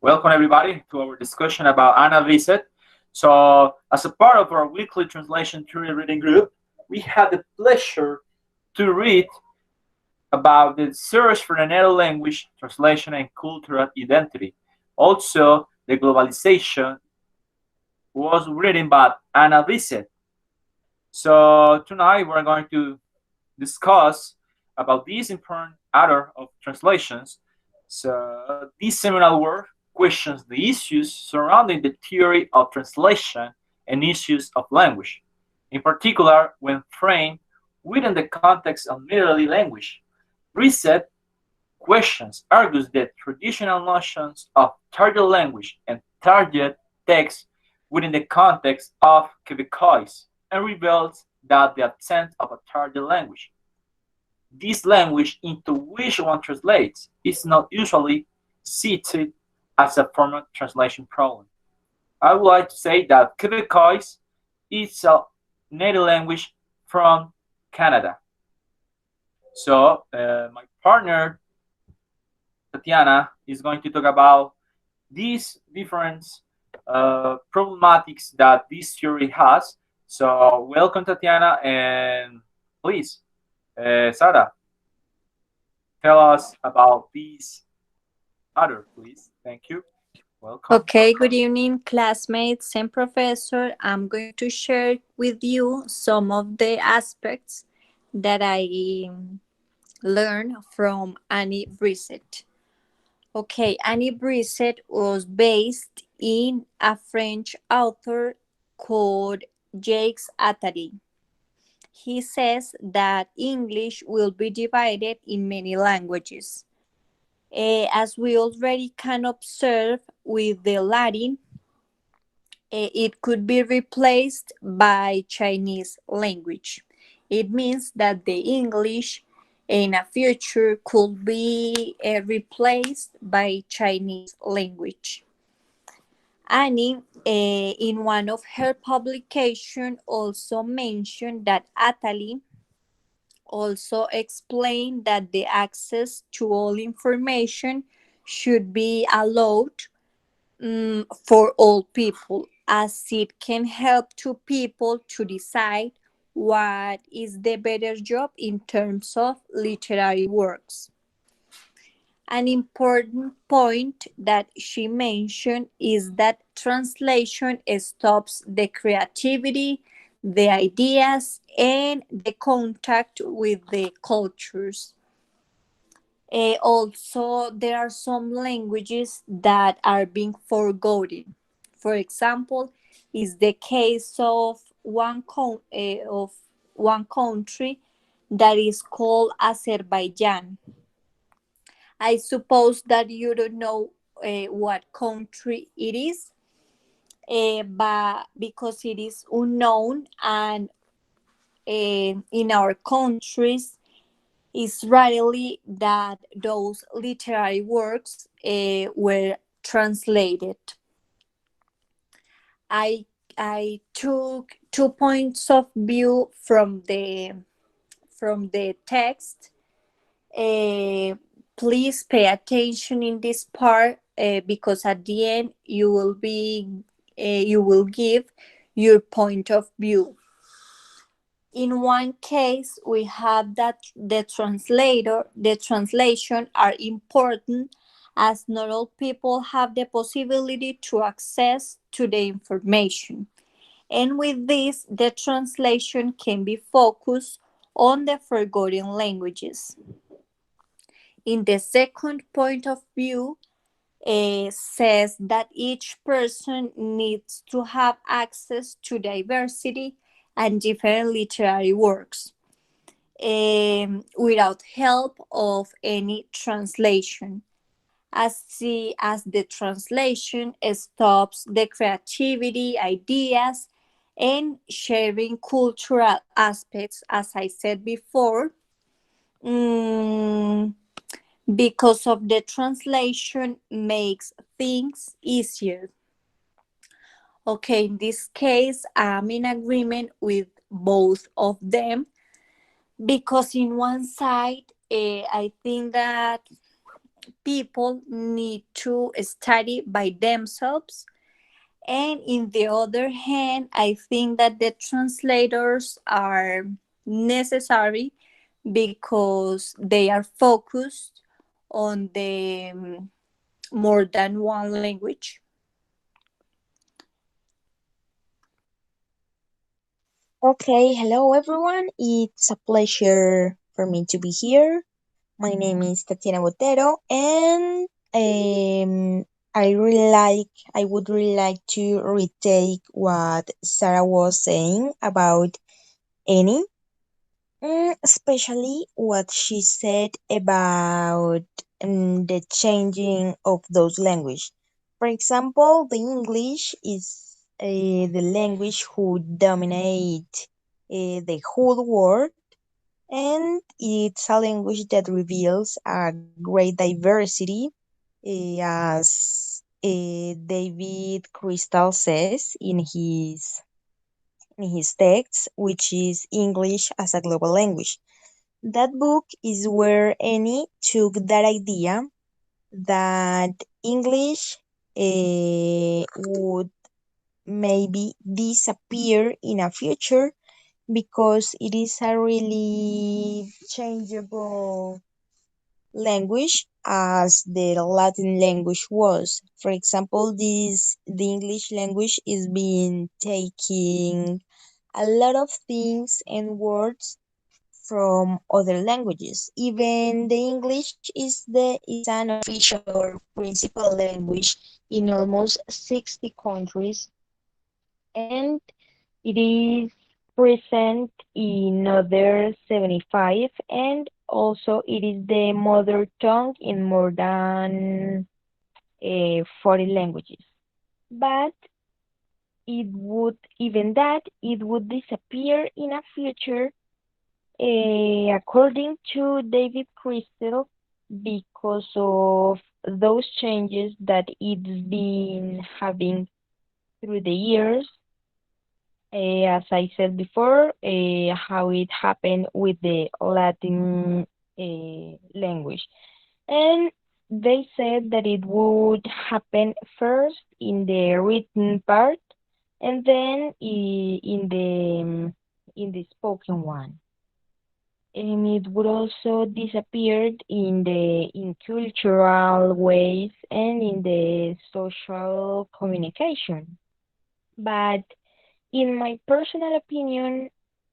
Welcome everybody to our discussion about Anna Brisset. So, as a part of our weekly translation theory reading group, we had the pleasure to read about the search for a native language, translation, and cultural identity. Also, the globalization was written by Anna Brisset. So tonight we're going to discuss about these important author of translations. So this seminal work questions the issues surrounding the theory of translation and issues of language, in particular when framed within the context of literary language. Reset questions argues that traditional notions of target language and target text within the context of Quebecois and reveals that the absence of a target language, this language into which one translates, is not usually cited as a formal translation problem. I would like to say that Quebecois is a native language from Canada. So my partner Tatiana is going to talk about these different problematics that this theory has. So welcome Tatiana, and please, Sara, tell us about these other, please. Thank you. Welcome. Okay, good evening, classmates and professor. I'm going to share with you some of the aspects that I learned from Annie Brisset. Okay, Annie Brisset was based in a French author called Jacques Attali. He says that English will be divided in many languages. As we already can observe with the Latin, it could be replaced by Chinese language. It means that the English in a future could be replaced by Chinese language. Annie, in one of her publications, also mentioned that Attali also explained that the access to all information should be allowed for all people, as it can help to people to decide what is the better job in terms of literary works. An important point that she mentioned is that translation stops the creativity, the ideas, and the contact with the cultures. Also, there are some languages that are being forgotten. For example, is the case of one country that is called Azerbaijan. I suppose that you don't know what country it is, but because it is unknown and in our countries, it's rarely that those literary works were translated. I took 2 points of view from the text. Please pay attention in this part because at the end you will give your point of view. In one case, we have that the translation are important as not all people have the possibility to access to the information. And with this, the translation can be focused on the forgotten languages. In the second point of view, says that each person needs to have access to diversity and different literary works without help of any translation. As the translation stops the creativity, ideas, and sharing cultural aspects, as I said before, because of the translation makes things easier. Okay, in this case, I'm in agreement with both of them because in one side, I think that people need to study by themselves. And in the other hand, I think that the translators are necessary because they are focused on the more than one language. Okay, hello everyone. It's a pleasure for me to be here. My name is Tatiana Botero, and I would really like to retake what Sara was saying about any, especially what she said about the changing of those language. For example, the English is the language who dominate the whole world, and it's a language that reveals a great diversity, as David Crystal says in his text, which is English as a global language. That book is where Annie took that idea that English would maybe disappear in a future because it is a really changeable language as the Latin language was. For example, the English language is being taking a lot of things and words from other languages. Even the English is an official or principal language in almost 60 countries, and it is present in other 75, and also it is the mother tongue in more than 40 languages. But it would, even that, it would disappear in a future, according to David Crystal, because of those changes that it's been having through the years, as I said before, how it happened with the Latin language. And they said that it would happen first in the written part and then in the spoken one. And it would also disappear in cultural ways and in the social communication. But in my personal opinion,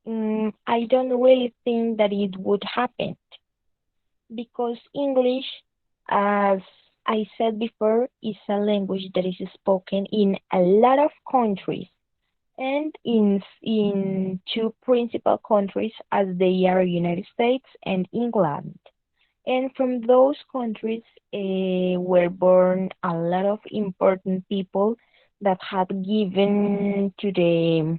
I don't really think that it would happen because English, as I said before, is a language that is spoken in a lot of countries and in two principal countries as they are United States and England. And from those countries were born a lot of important people that had given to the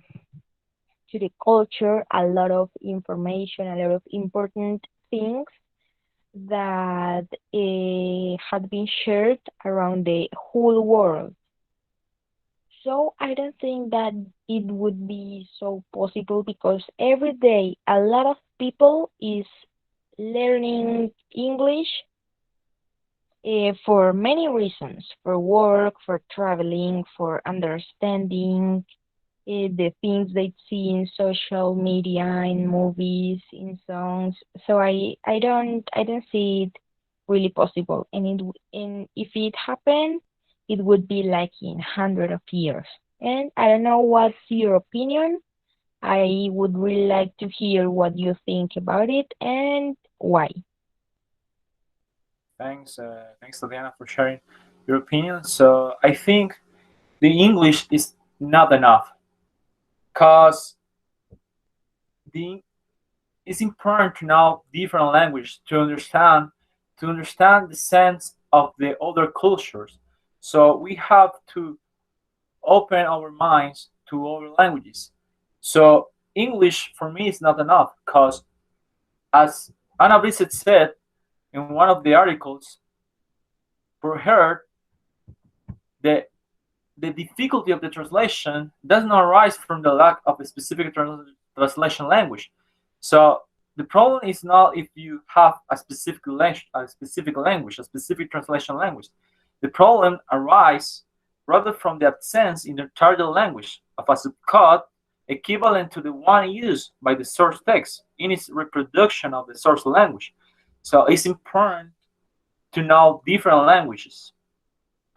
culture a lot of information, a lot of important things that had been shared around the whole world. So I don't think that it would be so possible because every day a lot of people is learning English for many reasons, for work, for traveling, for understanding the things they see in social media, in movies, in songs. So I don't see it really possible. And if it happened, it would be like in hundred of years. And I don't know what's your opinion. I would really like to hear what you think about it and why. Thanks, Tatiana, for sharing your opinion. So I think the English is not enough because the it's important to know different language to understand the sense of the other cultures. So we have to open our minds to other languages. So English for me is not enough because, as Anna Brisset said in one of the articles, for her the the difficulty of the translation does not arise from the lack of a specific translation language. So the problem is not if you have a specific language, a specific translation language. The problem arises rather from the absence in the target language of a subcode equivalent to the one used by the source text in its reproduction of the source language. So it's important to know different languages.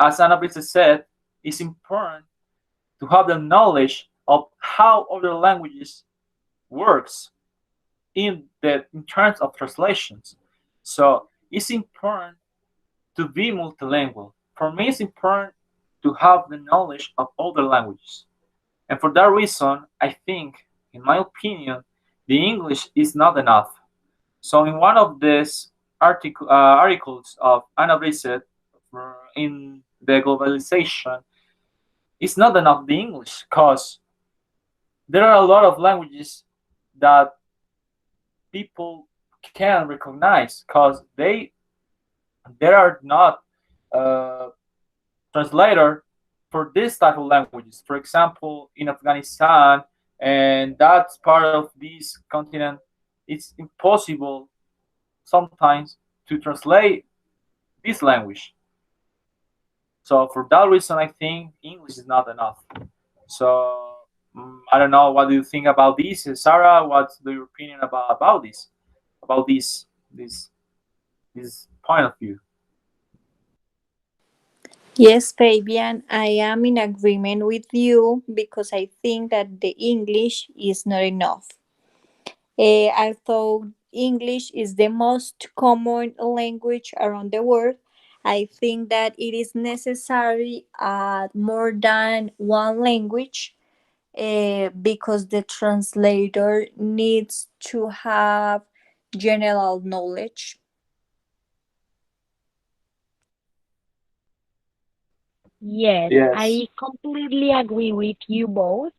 As Annabelle said, it's important to have the knowledge of how other languages works in terms of translations. So it's important to be multilingual. For me, it's important to have the knowledge of other languages. And for that reason, I think, in my opinion, the English is not enough. So in one of these articles of Anna Brisset in the globalization, it's not enough the English because there are a lot of languages that people can recognize because there are not uh, translator for this type of languages. For example, in Afghanistan, and that's part of this continent, it's impossible sometimes to translate this language. So for that reason, I think English is not enough. So I don't know. What do you think about this, Sarah? What's your opinion about this? About this this point of view? Yes, Fabian, I am in agreement with you because I think that the English is not enough. Although English is the most common language around the world, I think that it is necessary more than one language because the translator needs to have general knowledge. Yes, Yes. I completely agree with you both,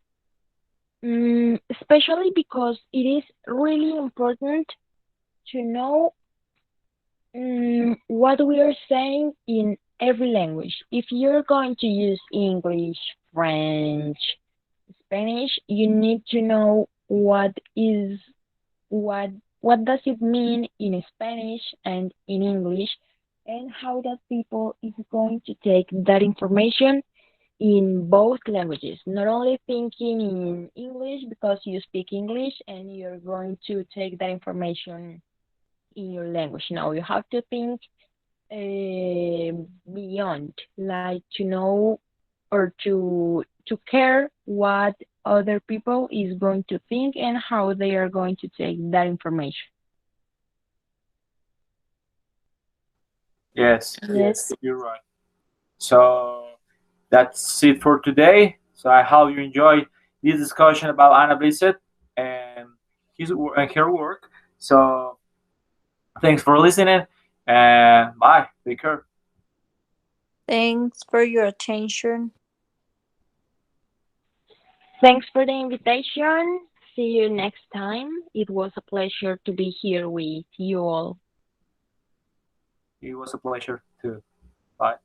especially because it is really important to know what we are saying in every language. If you're going to use English, French, Spanish, you need to know what what does it mean in Spanish and in English, and how that people is going to take that information in both languages. Not only thinking in English because you speak English and you're going to take that information in your language. No, you have to think beyond, like to know or to care what other people is going to think and how they are going to take that information. Yes, yes, Yes. you're right. So that's it for today. So I hope you enjoy this discussion about Anna Brisset and and her work. So thanks for listening and bye. Take care. Thanks for your attention. Thanks for the invitation. See you next time. It was a pleasure to be here with you all. It was a pleasure too. Bye.